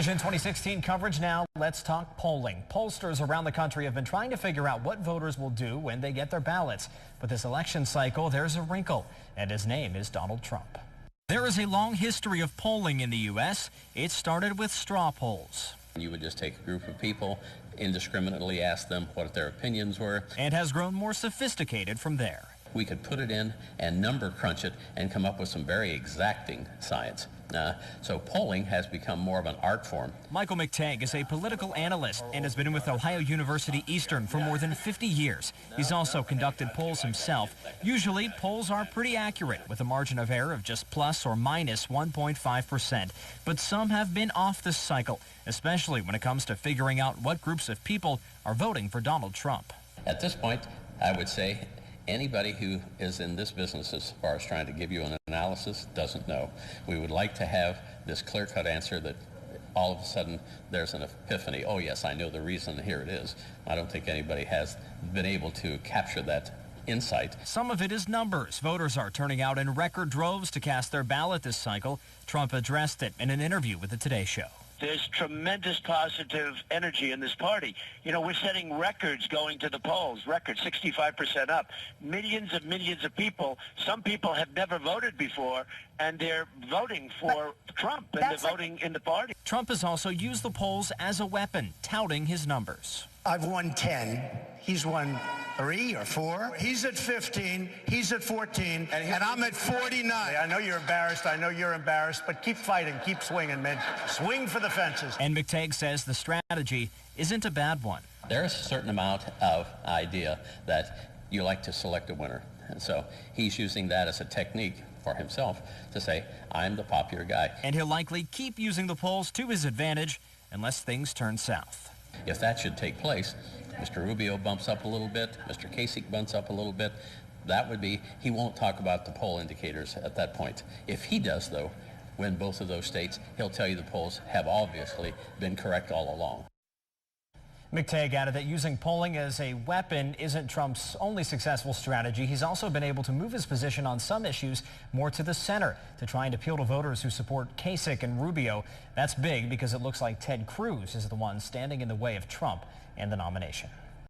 Vision 2016 coverage now. Let's talk polling. Pollsters around the country have been trying to figure out what voters will do when they get their ballots. But this election cycle, there's a wrinkle, and his name is Donald Trump. There is a long history of polling in the U.S. It started with straw polls. You would just take a group of people, indiscriminately ask them what their opinions were. And has grown more sophisticated from there. We could put it in and number crunch it and come up with some very exacting science. So polling has become more of an art form. Michael McTagg is a political analyst and has been with Ohio University Eastern for more than 50 years. He's also conducted polls himself. Usually, polls are pretty accurate with a margin of error of just plus or minus 1.5%. But some have been off this cycle, especially when it comes to figuring out what groups of people are voting for Donald Trump. At this point, I would say anybody who is in this business as far as trying to give you an analysis doesn't know. We would like to have this clear-cut answer that all of a sudden there's an epiphany. Oh yes, I know the reason, here it is. I don't think anybody has been able to capture that insight. Some of it is numbers. Voters are turning out in record droves to cast their ballot this cycle. Trump addressed it in an interview with the Today Show. There's tremendous positive energy in this party. You know, we're setting records going to the polls, records, 65% up. Millions of people. Some people have never voted before, and they're voting for Trump, and they're voting in the party. Trump has also used the polls as a weapon, touting his numbers. I've won 10. He's won 3 or 4. He's at 15. He's at 14. And I'm at 49. I know you're embarrassed. I know you're embarrassed. But keep fighting. Keep swinging, man. Swing for the fences. And McTagg says the strategy isn't a bad one. There is a certain amount of idea that you like to select a winner. And so he's using that as a technique for himself to say, I'm the popular guy. And he'll likely keep using the polls to his advantage unless things turn south. If that should take place, Mr. Rubio bumps up a little bit, Mr. Kasich bumps up a little bit. That would be, he won't talk about the poll indicators at that point. If he does, though, win both of those states, he'll tell you the polls have obviously been correct all along. McTagg added that using polling as a weapon isn't Trump's only successful strategy. He's also been able to move his position on some issues more to the center to try and appeal to voters who support Kasich and Rubio. That's big because it looks like Ted Cruz is the one standing in the way of Trump and the nomination.